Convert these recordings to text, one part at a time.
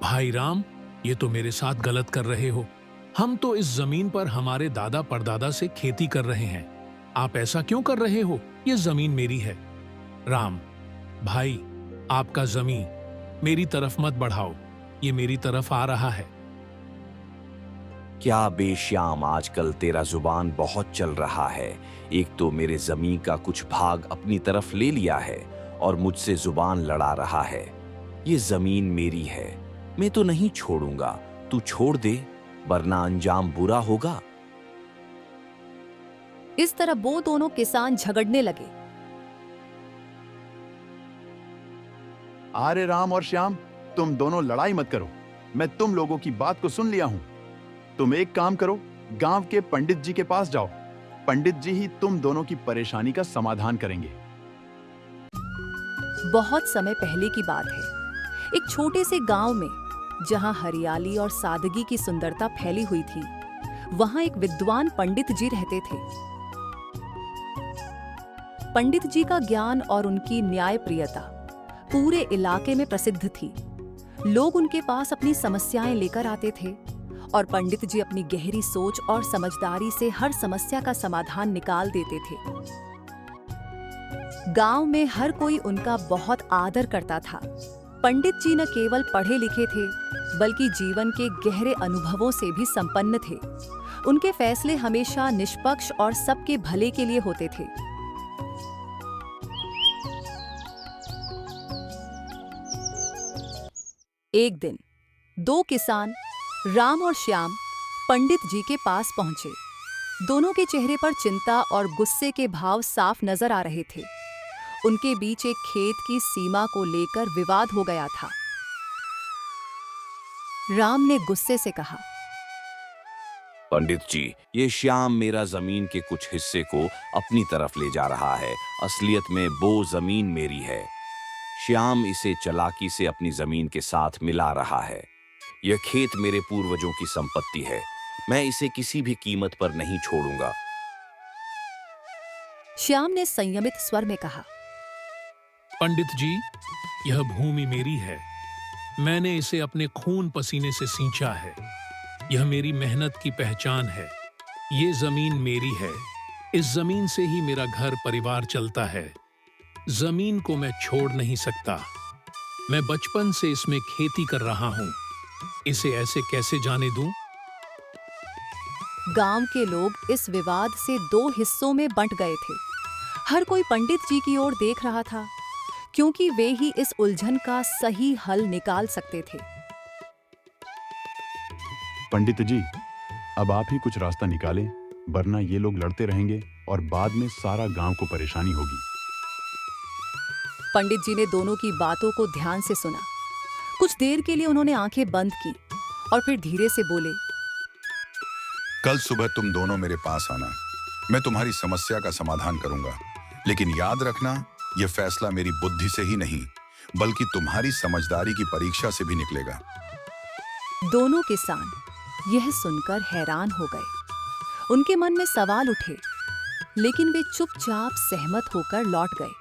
भाई राम, ये तो मेरे साथ गलत कर रहे हो। हम तो इस जमीन पर हमारे दादा परदादा से खेती कर रहे हैं। आप ऐसा क्यों कर रहे हो? ये जमीन मेरी है। राम भाई, आपका जमीन मेरी तरफ मत बढ़ाओ, ये मेरी तरफ आ रहा है। क्या बेश्याम, आजकल तेरा जुबान बहुत चल रहा है। एक तो मेरे जमीन का कुछ भाग अपनी तरफ ले लिया है और मुझसे जुबान लड़ा रहा है। ये जमीन मेरी है, मैं तो नहीं छोड़ूंगा। तू छोड़ दे, वरना अंजाम बुरा होगा। इस तरह वो दोनों किसान झगड़ने लगे। अरे राम और श्याम, तुम दोनों लड़ाई मत करो। मैं तुम लोगों की बात को सुन लिया हूं। तुम एक काम करो, गांव के पंडित जी के पास जाओ। पंडित जी ही तुम दोनों की परेशानी का समाधान करेंगे। बहुत समय पहले की बात है। एक छोटे से गांव में, जहां हरियाली और सादगी की सुंदरता फैली हुई थी, वहां एक विद्वान पंडित जी रहते थे। पंडित जी का ज्ञान और उनकी न्यायप्रियता पूरे इलाके में प्रसिद्ध थी। लोग उनके पास अपनी समस्याएं लेकर आते थे और पंडित जी अपनी गहरी सोच और समझदारी से हर समस्या का समाधान निकाल देते थे। गांव में हर कोई उनका बहुत आदर करता था। पंडित जी न केवल पढ़े लिखे थे, बल्कि जीवन के गहरे अनुभवों से भी संपन्न थे। उनके फैसले हमेशा निष्पक्ष और सबके भले के लिए होते थे। एक दिन दो किसान, राम और श्याम, पंडित जी के पास पहुंचे। दोनों के चेहरे पर चिंता और गुस्से के भाव साफ नजर आ रहे थे। उनके बीच एक खेत की सीमा को लेकर विवाद हो गया था। राम ने गुस्से से कहा, पंडित जी, ये श्याम मेरा जमीन के कुछ हिस्से को अपनी तरफ ले जा रहा है। असलियत में वो जमीन मेरी है। श्याम इसे चालाकी से अपनी जमीन के साथ मिला रहा है। यह खेत मेरे पूर्वजों की संपत्ति है। मैं इसे किसी भी कीमत पर नहीं छोड़ूंगा। श्याम ने संयमित स्वर में कहा, पंडित जी, यह भूमि मेरी है। मैंने इसे अपने खून पसीने से सींचा है। यह मेरी मेहनत की पहचान है। ये जमीन मेरी है। इस जमीन से ही मेरा घर परिवार चलता है। जमीन को मैं छोड़ नहीं सकता। मैं बचपन से इसमें खेती कर रहा हूं। इसे ऐसे कैसे जाने दूं? गांव के लोग इस विवाद से दो हिस्सों में बंट गए थे। हर कोई पंडित जी की ओर देख रहा था, क्योंकि वे ही इस उलझन का सही हल निकाल सकते थे। पंडित जी, अब आप ही कुछ रास्ता निकालें, वरना ये लोग लड़ते रहेंगे और बाद में सारा गांव को परेशानी होगी। पंडित जी ने दोनों की बातों को ध्यान से सुना। कुछ देर के लिए उन्होंने आंखें बंद की और फिर धीरे से बोले, कल सुबह तुम दोनों मेरे पास आना। मैं तुम्हारी समस्या का समाधान करूंगा। लेकिन याद रखना, यह फैसला मेरी बुद्धि से ही नहीं, बल्कि तुम्हारी समझदारी की परीक्षा से भी निकलेगा। दोनों किसान यह सुनकर हैरान हो गए। उनके मन में सवाल उठे, लेकिन वे चुपचाप सहमत होकर लौट गए।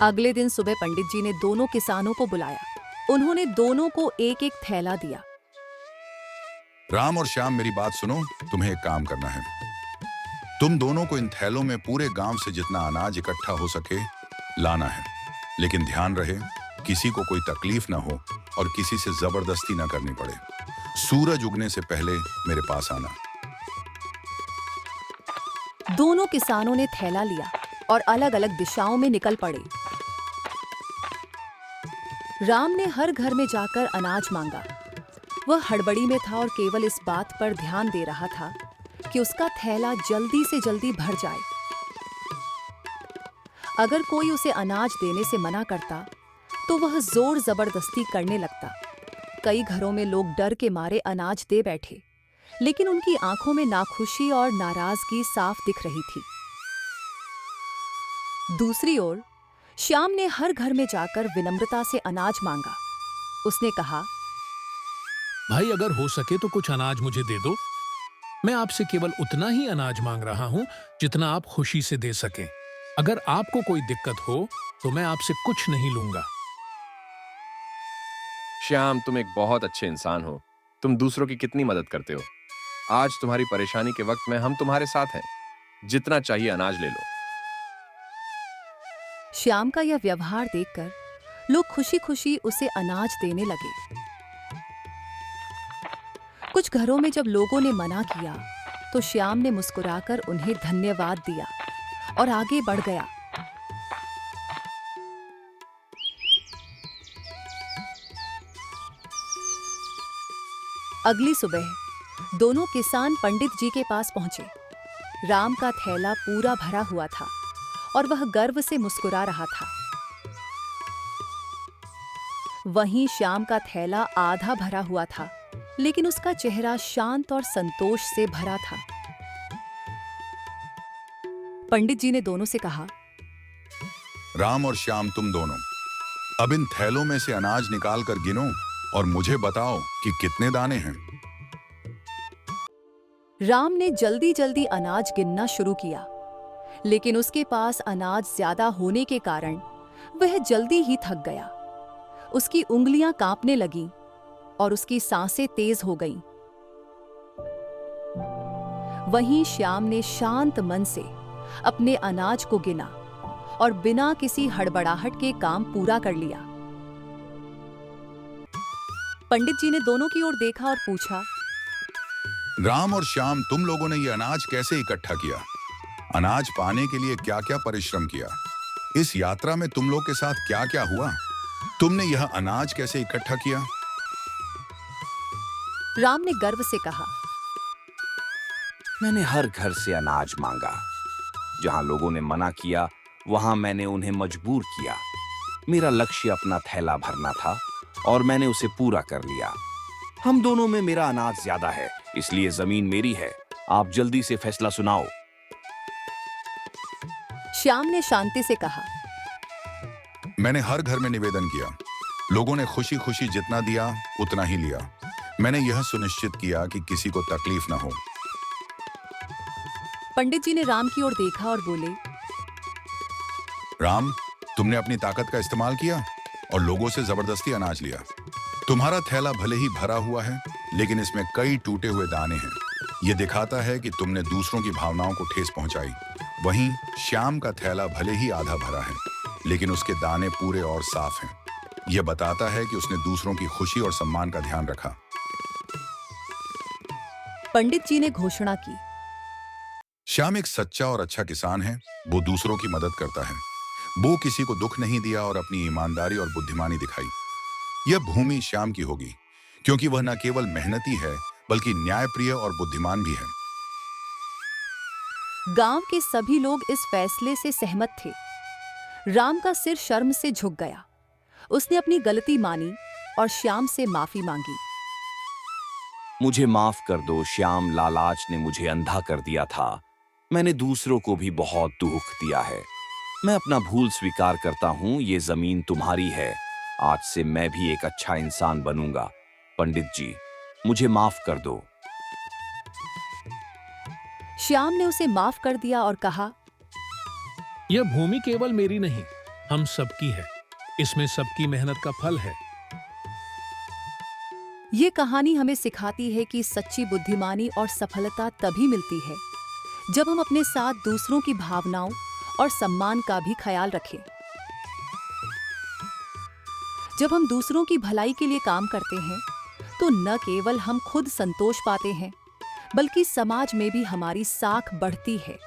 अगले दिन सुबह पंडित जी ने दोनों किसानों को बुलाया। उन्होंने दोनों को एक एक थैला दिया। राम और श्याम, मेरी बात सुनो। तुम्हें एक काम करना है। तुम दोनों को इन थैलों में पूरे गांव से जितना अनाज इकट्ठा हो सके लाना है। लेकिन ध्यान रहे, किसी को कोई तकलीफ ना हो और किसी से जबरदस्ती ना करनी पड़े। सूरज उगने से पहले मेरे पास आना। दोनों किसानों ने थैला लिया और अलग अलग दिशाओं में निकल पड़े। राम ने हर घर में जाकर अनाज मांगा। वह हड़बड़ी में था और केवल इस बात पर ध्यान दे रहा था कि उसका थैला जल्दी से जल्दी भर जाए। अगर कोई उसे अनाज देने से मना करता, तो वह जोर जबरदस्ती करने लगता। कई घरों में लोग डर के मारे अनाज दे बैठे, लेकिन उनकी आंखों में नाखुशी और नाराजगी साफ दिख रही थी। दूसरी ओर श्याम ने हर घर में जाकर विनम्रता से अनाज मांगा। उसने कहा, भाई, अगर हो सके तो कुछ अनाज मुझे दे दो। मैं आपसे केवल उतना ही अनाज मांग रहा हूं जितना आप खुशी से दे सकें। अगर आपको कोई दिक्कत हो तो मैं आपसे कुछ नहीं लूंगा। श्याम, तुम एक बहुत अच्छे इंसान हो। तुम दूसरों की कितनी मदद करते हो। आज तुम्हारी परेशानी के वक्त में हम तुम्हारे साथ हैं। जितना चाहिए अनाज ले लो। श्याम का यह व्यवहार देखकर लोग खुशी खुशी उसे अनाज देने लगे। कुछ घरों में जब लोगों ने मना किया तो श्याम ने मुस्कुराकर उन्हें धन्यवाद दिया और आगे बढ़ गया। अगली सुबह दोनों किसान पंडित जी के पास पहुंचे। राम का थैला पूरा भरा हुआ था और वह गर्व से मुस्कुरा रहा था। वहीं श्याम का थैला आधा भरा हुआ था, लेकिन उसका चेहरा शांत और संतोष से भरा था। पंडित जी ने दोनों से कहा, राम और श्याम, तुम दोनों अब इन थैलों में से अनाज निकाल कर गिनो और मुझे बताओ कि कितने दाने हैं। राम ने जल्दी जल्दी अनाज गिनना शुरू किया, लेकिन उसके पास अनाज ज्यादा होने के कारण वह जल्दी ही थक गया। उसकी उंगलियां कांपने लगीं और उसकी सांसें तेज हो गईं। वहीं श्याम ने शांत मन से अपने अनाज को गिना और बिना किसी हड़बड़ाहट के काम पूरा कर लिया। पंडित जी ने दोनों की ओर देखा और पूछा, राम और श्याम, तुम लोगों ने यह अनाज कैसे इकट्ठा किया? अनाज पाने के लिए क्या क्या परिश्रम किया? इस यात्रा में तुम लोग के साथ क्या क्या हुआ? तुमने यह अनाज कैसे इकट्ठा किया? राम ने गर्व से कहा, मैंने हर घर से अनाज मांगा। जहां लोगों ने मना किया वहां मैंने उन्हें मजबूर किया। मेरा लक्ष्य अपना थैला भरना था और मैंने उसे पूरा कर लिया। हम दोनों में मेरा अनाज ज्यादा है, इसलिए जमीन मेरी है। आप जल्दी से फैसला सुनाओ। श्याम ने शांति से कहा, मैंने हर घर में निवेदन किया। लोगों ने खुशी खुशी जितना दिया उतना ही लिया। मैंने यह सुनिश्चित किया कि किसी को तकलीफ न हो। पंडित जी ने राम की ओर देखा और बोले, राम, तुमने अपनी ताकत का इस्तेमाल किया और लोगों से जबरदस्ती अनाज लिया। तुम्हारा थैला भले ही भरा हुआ है, लेकिन इसमें कई टूटे हुए दाने हैं। यह दिखाता है कि तुमने दूसरों की भावनाओं को ठेस पहुंचाई। वहीं श्याम का थैला भले ही आधा भरा है, लेकिन उसके दाने पूरे और साफ हैं। यह बताता है कि उसने दूसरों की खुशी और सम्मान का ध्यान रखा। पंडित जी ने घोषणा की, श्याम एक सच्चा और अच्छा किसान है। वो दूसरों की मदद करता है। वो किसी को दुख नहीं दिया और अपनी ईमानदारी और बुद्धिमानी दिखाई। यह भूमि श्याम की होगी, क्योंकि वह न केवल मेहनती है बल्कि न्यायप्रिय और बुद्धिमान भी है। गांव के सभी लोग इस फैसले से सहमत थे। राम का सिर शर्म से झुक गया। उसने अपनी गलती मानी और श्याम से माफी मांगी। मुझे माफ कर दो श्याम, लालाच ने मुझे अंधा कर दिया था। मैंने दूसरों को भी बहुत दुख दिया है। मैं अपना भूल स्वीकार करता हूँ। ये जमीन तुम्हारी है। आज से मैं भी एक अच्छा इंसान बनूंगा। पंडित जी, मुझे माफ कर दो। श्याम ने उसे माफ कर दिया और कहा, यह भूमि केवल मेरी नहीं, हम सबकी है। इसमें सबकी मेहनत का फल है। ये कहानी हमें सिखाती है कि सच्ची बुद्धिमानी और सफलता तभी मिलती है जब हम अपने साथ दूसरों की भावनाओं और सम्मान का भी ख्याल रखें। जब हम दूसरों की भलाई के लिए काम करते हैं तो न केवल हम खुद संतोष पाते हैं, बल्कि समाज में भी हमारी साख बढ़ती है।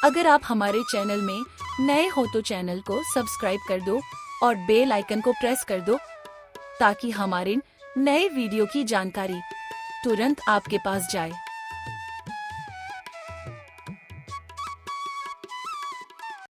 अगर आप हमारे चैनल में नए हो तो चैनल को सब्सक्राइब कर दो और बेल आइकन को प्रेस कर दो ताकि हमारे नए वीडियो की जानकारी तुरंत आपके पास जाए।